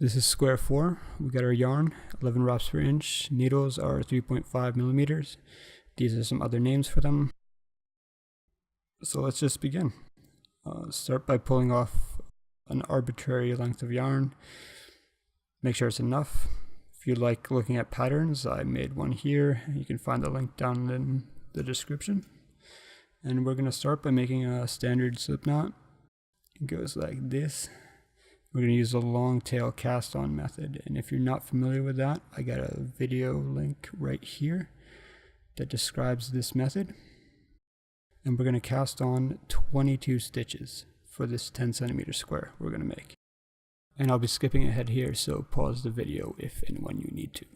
This is square 4. We got our yarn, 11 wraps per inch. Needles are 3.5 millimeters. These are some other names for them. So let's just begin. Start by pulling off an arbitrary length of yarn. Make sure it's enough. If you like looking at patterns, I made one here. You can find the link down in the description. And we're going to start by making a standard slip knot. It goes like this. We're going to use a long tail cast on method, and if you're not familiar with that, I got a video link right here that describes this method. And we're going to cast on 22 stitches for this 10 centimeter square we're going to make. And I'll be skipping ahead here, so pause the video if and when you need to.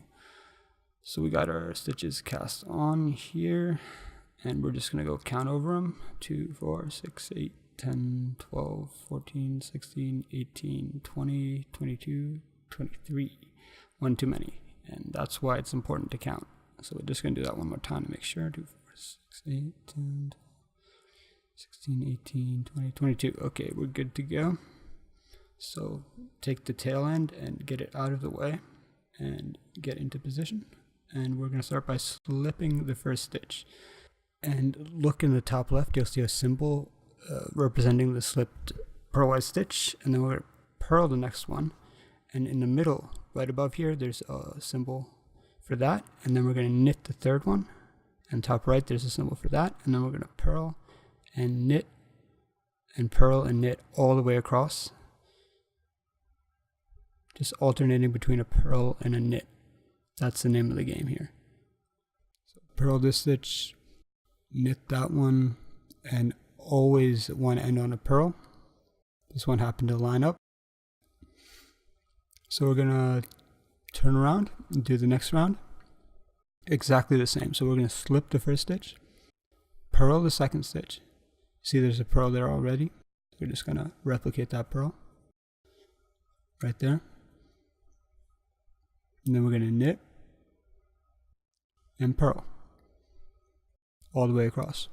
So we got our stitches cast on here, and we're just going to go count over them. 2, 4, 6, 8, 10, 12, 14, 16, 18, 20, 22, 23. One too many. And that's why it's important to count. So we're just going to do that one more time to make sure. 2, 4, 6, 8, 10, 16, 18, 20, 22. Okay, we're good to go. So take the tail end and get it out of the way and get into position. And we're going to start by slipping the first stitch. And look in the top left, you'll see a symbol representing the slipped purlwise stitch, and then we're going to purl the next one, and in the middle right above here there's a symbol for that, and then we're going to knit the third one, and top right there's a symbol for that, and then we're going to purl and knit and purl and knit all the way across, just alternating between a purl and a knit. That's the name of the game here. So purl this stitch, knit that one, and always one end on a purl. This one happened to line up. So we're gonna turn around and do the next round. Exactly the same. So we're gonna slip the first stitch, purl the second stitch. See there's a purl there already. We're just gonna replicate that purl right there. And then we're gonna knit and purl all the way across.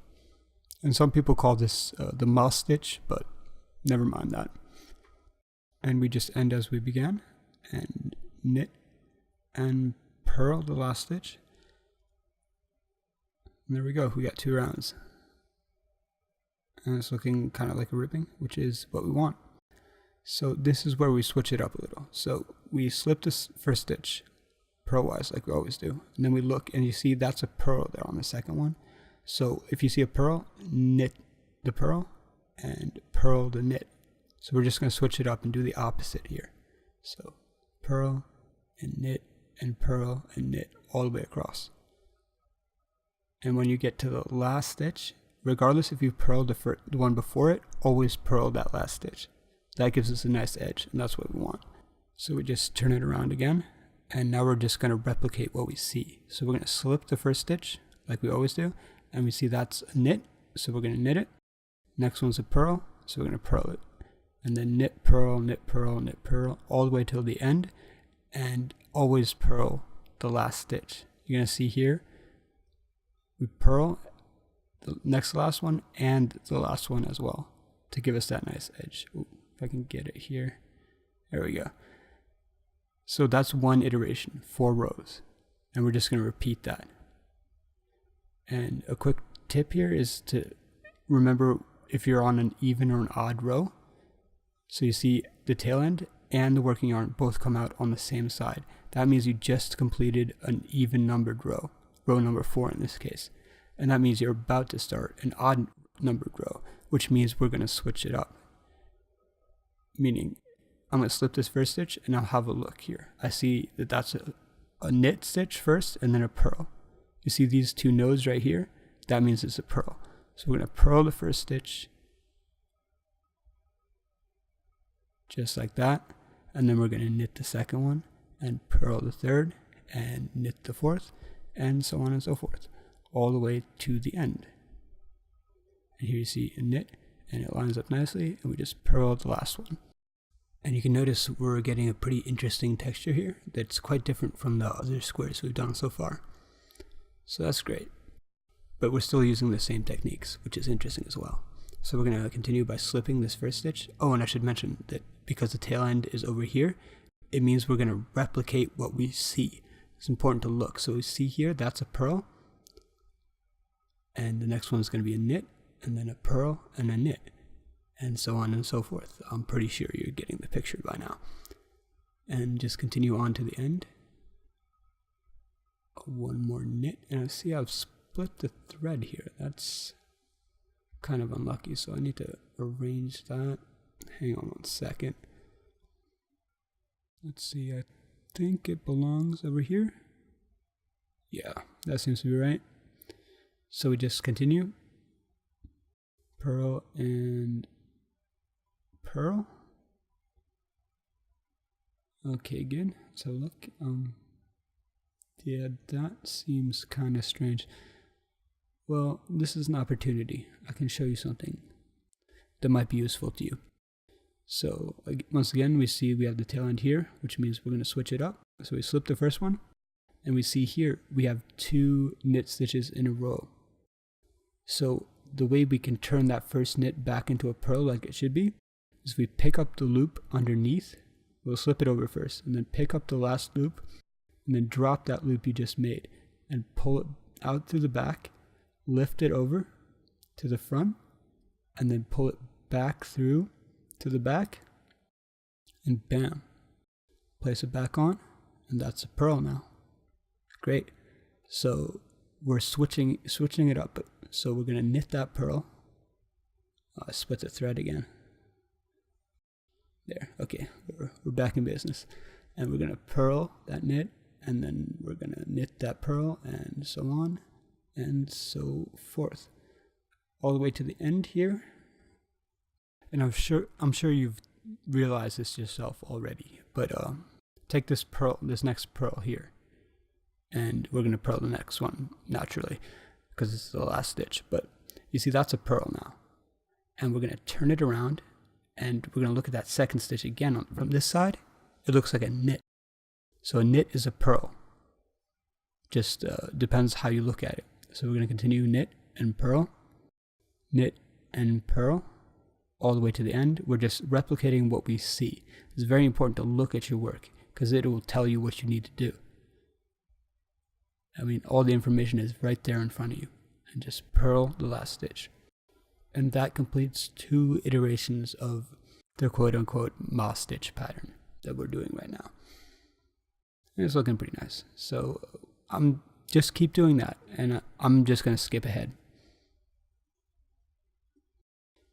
And some people call this the moss stitch, but never mind that. And we just end as we began, and knit and purl the last stitch. And there we go, we got 2 rounds. And it's looking kind of like a ribbing, which is what we want. So this is where we switch it up a little. So we slip this first stitch purlwise like we always do, and then we look and you see that's a purl there on the second one. So if you see a purl, knit the purl and purl the knit. So we're just going to switch it up and do the opposite here. So purl and knit and purl and knit all the way across. And when you get to the last stitch, regardless if you purled the one before it, always purl that last stitch. That gives us a nice edge, and that's what we want. So we just turn it around again, and now we're just going to replicate what we see. So we're going to slip the first stitch like we always do, and we see that's a knit, so we're going to knit it. Next one's a purl, so we're going to purl it. And then knit, purl, knit, purl, knit, purl, all the way till the end, and always purl the last stitch. You're going to see here, we purl the next last one and the last one as well to give us that nice edge. Ooh, if I can get it here. There we go. So that's one iteration, 4 rows, and we're just going to repeat that. And a quick tip here is to remember if you're on an even or an odd row. So you see the tail end and the working yarn both come out on the same side. That means you just completed an even numbered row, row number 4 in this case. And that means you're about to start an odd numbered row, which means we're going to switch it up. Meaning, I'm going to slip this first stitch and I'll have a look here. I see that that's a knit stitch first and then a purl. You see these 2 nodes right here? That means it's a purl. So we're going to purl the first stitch, just like that, and then we're going to knit the second one, and purl the third, and knit the fourth, and so on and so forth, all the way to the end. And here you see a knit, and it lines up nicely, and we just purl the last one. And you can notice we're getting a pretty interesting texture here that's quite different from the other squares we've done so far. So that's great. But we're still using the same techniques, which is interesting as well. So we're going to continue by slipping this first stitch. Oh, and I should mention that because the tail end is over here, it means we're going to replicate what we see. It's important to look. So we see here, that's a pearl. And the next one is going to be a knit, and then a pearl, and a knit, and so on and so forth. I'm pretty sure you're getting the picture by now. And just continue on to the end. One more knit, and I see I've split the thread here. That's kind of unlucky, so I need to arrange that. Hang on 1 second. Let's see, I think it belongs over here. Yeah, that seems to be right. So we just continue. Pearl and pearl. Okay, good. So look, yeah, that seems kind of strange. Well, this is an opportunity. I can show you something that might be useful to you. So once again, we see we have the tail end here, which means we're going to switch it up. So we slip the first one, and we see here we have 2 knit stitches in a row. So the way we can turn that first knit back into a pearl like it should be is we pick up the loop underneath. We'll slip it over first, and then pick up the last loop, and then drop that loop you just made, and pull it out through the back, lift it over to the front, and then pull it back through to the back, and bam, place it back on, and that's a pearl now. Great. So we're switching it up. So we're going to knit that pearl. Split the thread again. There. Okay, we're back in business, and we're going to purl that knit, and then we're going to knit that pearl, and so on and so forth, all the way to the end here. And I'm sure you've realized this yourself already, but take this next pearl here, and we're going to purl the next one naturally because it's the last stitch. But you see, that's a pearl now, and we're going to turn it around, and we're going to look at that second stitch again. From this side, it looks like a knit. So a knit is a pearl. Just depends how you look at it. So we're going to continue knit and purl, all the way to the end. We're just replicating what we see. It's very important to look at your work because it will tell you what you need to do. I mean, all the information is right there in front of you. And just purl the last stitch. And that completes 2 iterations of the quote-unquote moss stitch pattern that we're doing right now. And it's looking pretty nice. So just keep doing that, and I'm just going to skip ahead.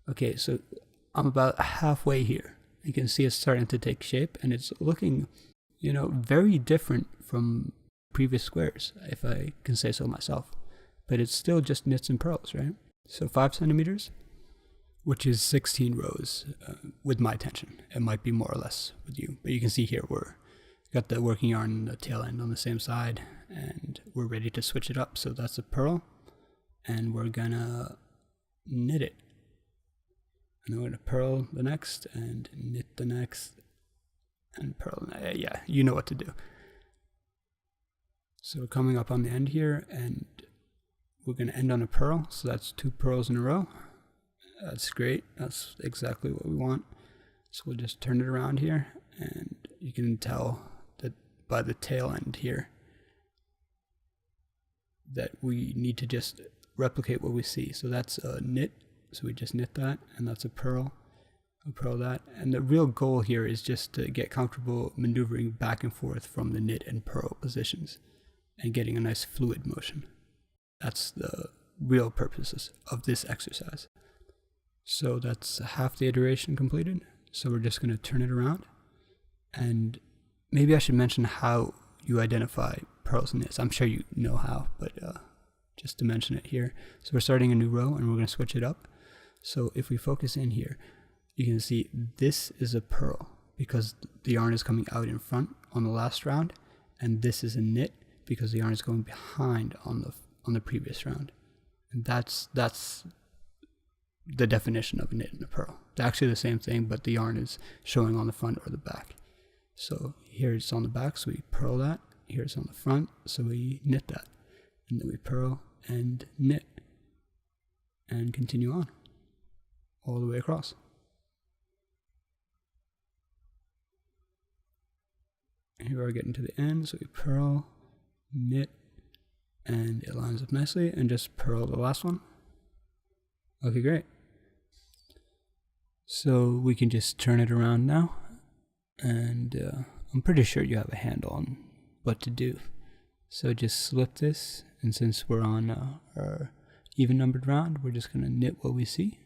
Okay, so I'm about halfway here. You can see it's starting to take shape, and it's looking, very different from previous squares, if I can say so myself. But it's still just knits and purls, right? So 5 centimeters, which is 16 rows with my tension. It might be more or less with you, but you can see here we're got the working yarn and the tail end on the same side, and we're ready to switch it up. So that's a purl, and we're gonna knit it. And then we're gonna purl the next, and knit the next, and purl. Yeah, you know what to do. So we're coming up on the end here, and we're gonna end on a purl. So that's 2 purls in a row. That's great. That's exactly what we want. So we'll just turn it around here, and you can tell that by the tail end here that we need to just replicate what we see. So that's a knit, so we just knit that, and that's a purl. We'll purl that, and the real goal here is just to get comfortable maneuvering back and forth from the knit and purl positions and getting a nice fluid motion. That's the real purposes of this exercise. So that's half the iteration completed. So we're just going to turn it around, and maybe I should mention how you identify purls and knits. I'm sure you know how, but just to mention it here. So we're starting a new row, and we're going to switch it up. So if we focus in here, you can see this is a purl because the yarn is coming out in front on the last round, and this is a knit because the yarn is going behind on the previous round. And that's the definition of a knit and a purl. It's actually the same thing, but the yarn is showing on the front or the back. So here it's on the back, so we purl that. Here it's on the front, so we knit that. And then we purl and knit and continue on all the way across. Here we're getting to the end, so we purl, knit, and it lines up nicely, and just purl the last one. Okay, great. So we can just turn it around now, and I'm pretty sure you have a handle on what to do. So just slip this, and since we're on our even numbered round, we're just going to knit what we see,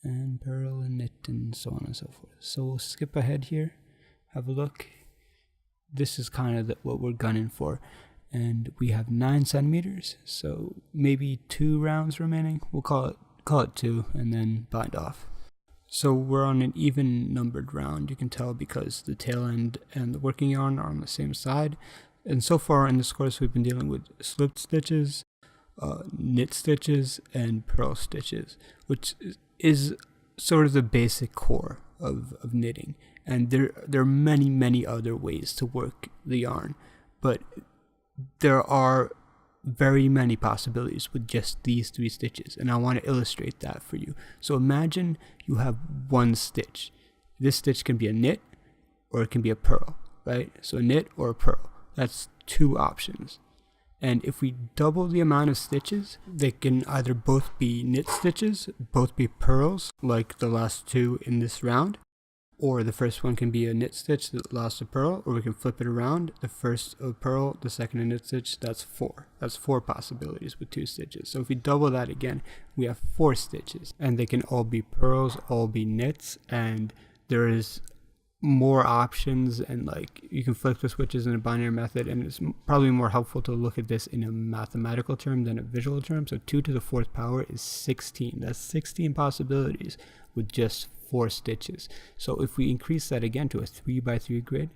and purl and knit and so on and so forth. So we'll skip ahead here, have a look. This is kind of what we're gunning for, and we have 9 centimeters, so maybe 2 rounds remaining. We'll call it 2 and then bind off. So we're on an even numbered round, you can tell because the tail end and the working yarn are on the same side. And so far in this course we've been dealing with slipped stitches, knit stitches, and purl stitches, which is sort of the basic core of knitting. And there are many other ways to work the yarn, but there are very many possibilities with just these 3 stitches, and I want to illustrate that for you. So imagine you have one stitch. This stitch can be a knit or it can be a purl, right? So a knit or a purl, that's 2 options. And if we double the amount of stitches, they can either both be knit stitches, both be purls like the last 2 in this round, or the first one can be a knit stitch, the last a purl, or we can flip it around, the first a purl, the second a knit stitch. That's 4. That's 4 possibilities with 2 stitches. So if we double that again, we have 4 stitches, and they can all be purls, all be knits, and there is more options, and like you can flip the switches in a binary method, and it's probably more helpful to look at this in a mathematical term than a visual term. So 2 to the 4th power is 16. That's 16 possibilities with just 4 stitches. So if we increase that again to a 3x3 grid,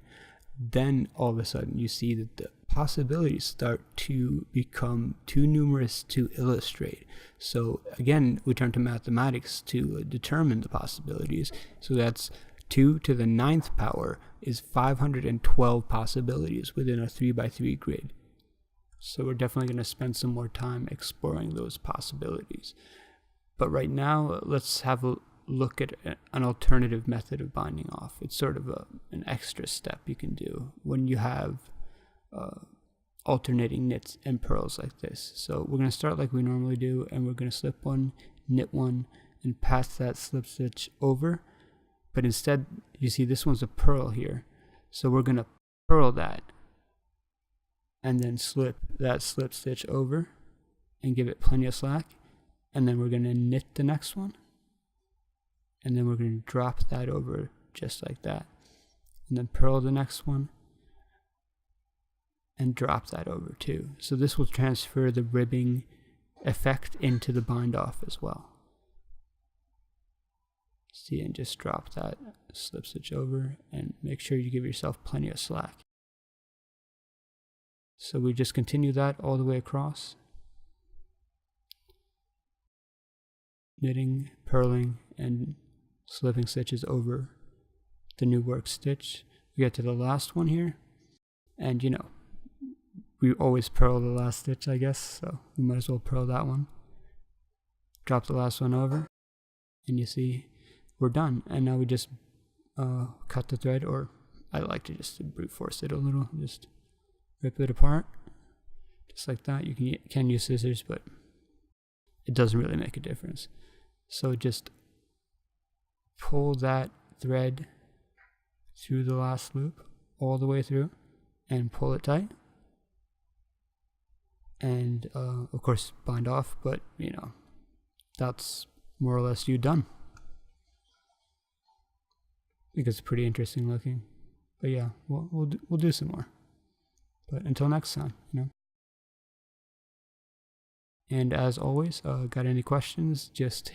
then all of a sudden you see that the possibilities start to become too numerous to illustrate. So again, we turn to mathematics to determine the possibilities. So that's 2 to the 9th power is 512 possibilities within a 3x3 grid. So we're definitely going to spend some more time exploring those possibilities. But right now, let's have a look at an alternative method of binding off. It's sort of an extra step you can do when you have alternating knits and purls like this. So we're going to start like we normally do, and we're going to slip one, knit one, and pass that slip stitch over. But instead, you see this one's a purl here. So we're going to purl that and then slip that slip stitch over and give it plenty of slack. And then we're going to knit the next one. And then we're going to drop that over just like that. And then purl the next one and drop that over too. So this will transfer the ribbing effect into the bind off as well. See, and just drop that slip stitch over and make sure you give yourself plenty of slack. So we just continue that all the way across. Knitting, purling, and slipping stitches over the new work stitch. We get to the last one here, and you know, we always purl the last stitch, I guess, so we might as well purl that one. Drop the last one over, and you see we're done. And now we just cut the thread, or I like to just brute force it a little, just rip it apart, just like that. You can use scissors, but it doesn't really make a difference. So just pull that thread through the last loop all the way through and pull it tight, and of course bind off, but you know, that's more or less you done. I think it's pretty interesting looking, but yeah, we'll do some more, but until next time, you know. And as always, got any questions, just